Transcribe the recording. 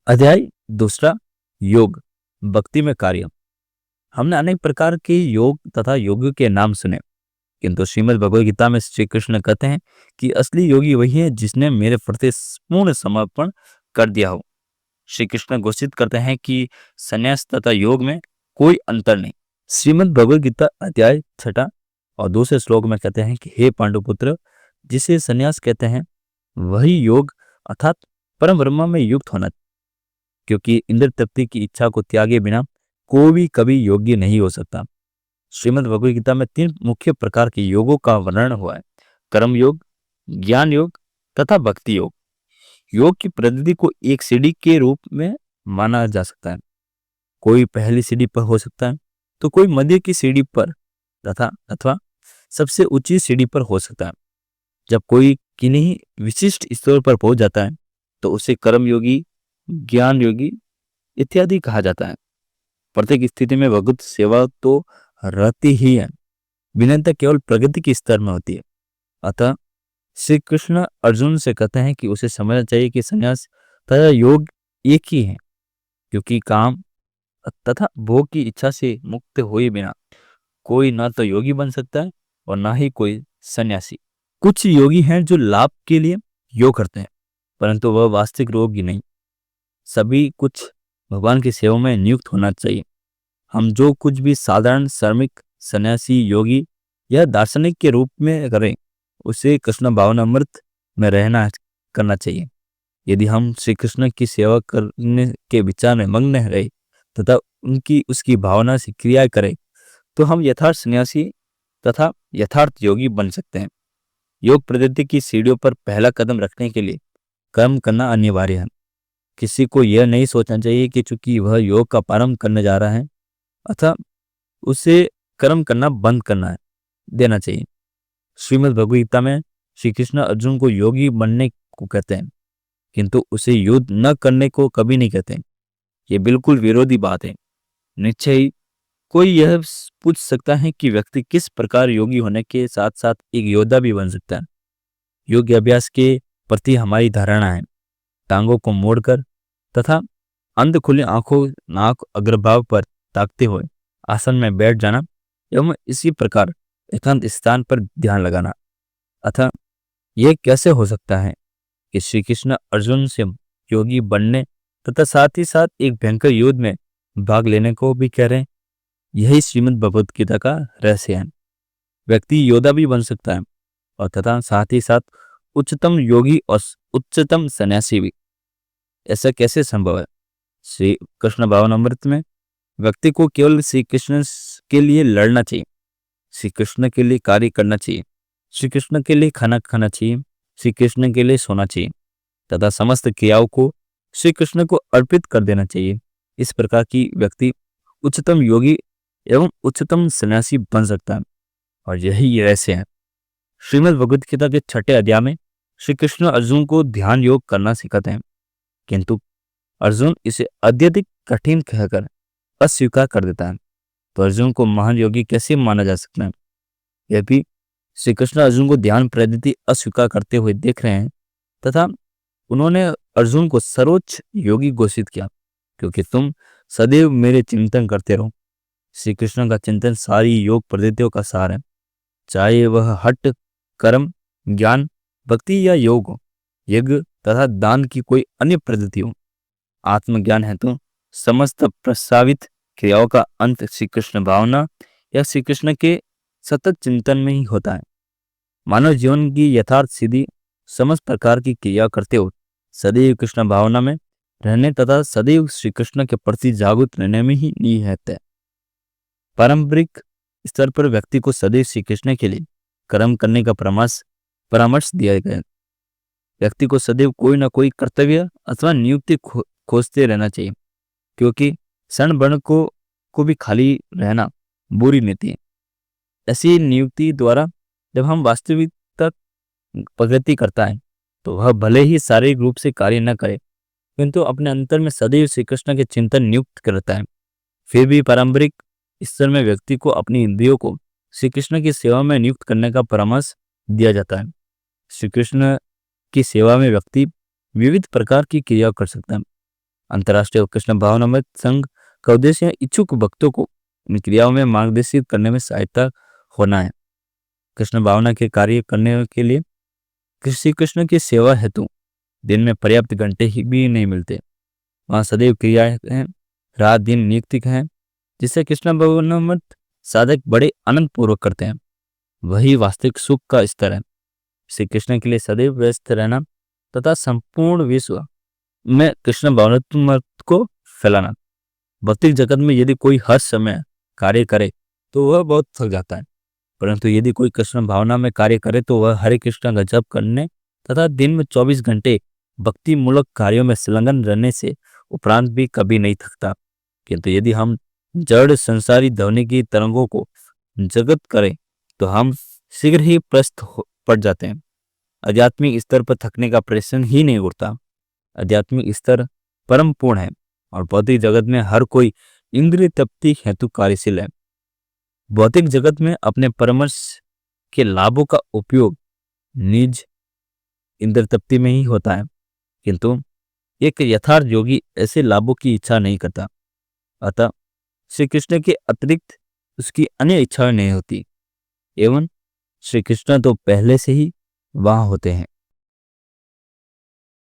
अध्याय दूसरा, योग भक्ति में कार्य। हमने अनेक प्रकार के योग तथा योगियों के नाम सुने, किंतु श्रीमद् भगवद गीता में श्री कृष्ण कहते हैं कि असली योगी वही है जिसने मेरे प्रति पूर्ण समर्पण कर दिया हो। श्री कृष्ण घोषित करते हैं कि संन्यास तथा योग में कोई अंतर नहीं। श्रीमद् भगवद गीता अध्याय 6 और दूसरे श्लोक में कहते हैं कि हे पांडुपुत्र, जिसे संन्यास कहते हैं वही योग अर्थात परम ब्रह्म में युक्त होना, क्योंकि इंद्र तृप्ति की इच्छा को त्यागे बिना कोई भी कभी योग्य नहीं हो सकता। श्रीमद् भगवद गीता में 3 मुख्य प्रकार के योगों का वर्णन हुआ है: कर्म योग, ज्ञान योग तथा भक्ति योग। योग की प्रगति को एक सीढ़ी के रूप में माना जा सकता है। कोई पहली सीढ़ी पर हो सकता है तो कोई मध्य की सीढ़ी पर तथा अथवा सबसे ऊंची सीढ़ी पर हो सकता है। जब कोई किन्हीं विशिष्ट स्तर पर पहुंच जाता है तो उसे कर्म योगी, ज्ञान योगी इत्यादि कहा जाता है। प्रत्येक स्थिति में भगवत सेवा तो रहती ही है, विनम्रता केवल प्रगति के स्तर में होती है। अतः श्री कृष्ण अर्जुन से कहते हैं कि उसे समझना चाहिए कि संन्यास तथा योग एक ही है, क्योंकि काम तथा भोग की इच्छा से मुक्त हुए बिना कोई ना तो योगी बन सकता है और ना ही कोई सन्यासी। कुछ योगी हैं जो लाभ के लिए योग करते हैं, परंतु वह वास्तविक योगी नहीं। सभी कुछ भगवान की सेवा में नियुक्त होना चाहिए। हम जो कुछ भी साधारण श्रमिक, सन्यासी, योगी या दार्शनिक के रूप में करें, उसे कृष्ण भावनामृत में रहना करना चाहिए। यदि हम श्री कृष्ण की सेवा करने के विचार में मग्न रहे तथा उसकी भावना से क्रिया करें तो हम यथार्थ सन्यासी तथा यथार्थ योगी बन सकते हैं। योग प्रगति की सीढ़ियों पर पहला कदम रखने के लिए कर्म करना अनिवार्य है। किसी को यह नहीं सोचना चाहिए कि चूंकि वह योग का प्रारंभ करने जा रहा है अतः उसे कर्म करना बंद करना देना चाहिए। श्रीमद् भगवद गीता में श्री कृष्ण अर्जुन को योगी बनने को कहते हैं, किंतु उसे युद्ध न करने को कभी नहीं कहते। ये बिल्कुल विरोधी बात है। निश्चय ही कोई यह पूछ सकता है कि व्यक्ति किस प्रकार योगी होने के साथ साथ एक योद्धा भी बन सकता है। योग अभ्यास के प्रति हमारी धारणा है टांगों को मोड़कर तथा अंध खुली आंखों नाक अग्रभाव पर ताकते हुए आसन में बैठ जाना एवं इसी प्रकार एकांत स्थान पर ध्यान लगाना। अतः यह कैसे हो सकता है कि श्री कृष्ण अर्जुन से योगी बनने तथा साथ ही साथ एक भयंकर युद्ध में भाग लेने को भी कह रहे हैं? यही श्रीमद् भगवद गीता का रहस्य है। व्यक्ति योद्धा भी बन सकता है और तथा साथ ही साथ उच्चतम योगी और उच्चतम सन्यासी भी। ऐसा कैसे संभव है? श्री कृष्ण भावनामृत में व्यक्ति को केवल श्री कृष्ण के लिए लड़ना चाहिए, श्री कृष्ण के लिए कार्य करना चाहिए, श्री कृष्ण के लिए खाना खाना चाहिए, श्री कृष्ण के लिए सोना चाहिए तथा समस्त क्रियाओं को श्री कृष्ण को अर्पित कर देना चाहिए। इस प्रकार की व्यक्ति उच्चतम योगी एवं उच्चतम सन्यासी बन सकता है और यही रहस्य है। श्रीमद् भगवद गीता के 6 अध्याय में श्री कृष्ण अर्जुन को ध्यान योग करना सिखाते हैं, किंतु अर्जुन इसे अत्यधिक कठिन कहकर अस्वीकार कर देता है। तो अर्जुन को महान योगी कैसे माना जा सकता है? यदि श्री कृष्ण अर्जुन को ध्यान पद्धति अस्वीकार करते हुए देख रहे हैं तथा उन्होंने अर्जुन को सर्वोच्च योगी घोषित किया, क्योंकि तुम सदैव मेरे चिंतन करते रहो। श्री कृष्ण का चिंतन सारी योग पद्धतियों का सार है, चाहे वह हठ, कर्म, ज्ञान, भक्ति या योग हो, यज्ञ तथा दान की कोई अन्य पद्धति हो। आत्मज्ञान है तो समस्त प्रस्तावित क्रियाओं का अंत श्री कृष्ण भावना या श्री कृष्ण के सतत चिंतन में ही होता है। मानव जीवन की यथार्थ सिद्धि समस्त प्रकार की क्रिया करते हो सदैव कृष्ण भावना में रहने तथा सदैव श्री कृष्ण के प्रति जागरूक रहने में ही निहित है। पारंपरिक स्तर पर व्यक्ति को सदैव श्री कृष्ण के लिए कर्म करने का परामर्श दिया गया है। व्यक्ति को सदैव कोई ना कोई कर्तव्य अथवा नियुक्ति खोजते रहना चाहिए, क्योंकि क्षण भर को भी खाली रहना बुरी नीति है। ऐसी नियुक्ति द्वारा जब हम वास्तविक तक प्रगति करता है तो वह भले ही शारीरिक रूप से कार्य न करे, किंतु अपने अंतर में सदैव श्री कृष्ण के चिंतन नियुक्त करता है। फिर भी पारंपरिक स्तर में व्यक्ति को अपनी इंद्रियों को श्री कृष्ण की सेवा में नियुक्त करने का परामर्श दिया जाता है। श्री कृष्ण की सेवा में व्यक्ति विविध प्रकार की क्रिया कर सकता है। अंतर्राष्ट्रीय कृष्ण भावनामृत संघ का उद्देश्य इच्छुक भक्तों को इन क्रियाओं में मार्गदर्शित करने में सहायता होना है। कृष्ण भावना के कार्य करने के लिए श्री कृष्ण की सेवा हेतु दिन में पर्याप्त घंटे ही भी नहीं मिलते। वहाँ सदैव क्रियाएं हैं, रात दिन नियुक्ति हैं, जिससे कृष्ण भावनामृत साधक बड़े आनंद पूर्वक करते हैं। वही वास्तविक सुख का स्तर है। श्री कृष्ण के लिए सदैव व्यस्त रहना तथा संपूर्ण विश्व में कृष्ण भावनामृत को फैलाना। भौतिक जगत में यदि कोई हर समय कार्य करे तो वह बहुत थक जाता है, परंतु यदि कोई कृष्ण भावना में कार्य करे तो वह हरे कृष्ण का जप करने तथा दिन में 24 घंटे भक्ति मूलक कार्यों में संलग्न रहने से उपरांत भी कभी नहीं थकता। किंतु यदि हम जड़ संसारी ध्वनि की तरंगों को जगत करें तो हम शीघ्र ही पड़ जाते हैं। आध्यात्मिक स्तर पर थकने का प्रश्न ही नहीं उठता। आध्यात्मिक स्तर परम पूर्ण है और भौतिक जगत में हर कोई इंद्रिय तृप्ति हेतु कार्यशील है। भौतिक जगत में अपने परमर्श के लाभों का उपयोग निज इंद्र तृप्ति में ही होता है, किंतु एक यथार्थ योगी ऐसे लाभों की इच्छा नहीं करता। अतः श्री कृष्ण के अतिरिक्त उसकी अन्य इच्छाएं नहीं होती एवं श्री कृष्ण तो पहले से ही वहां होते हैं।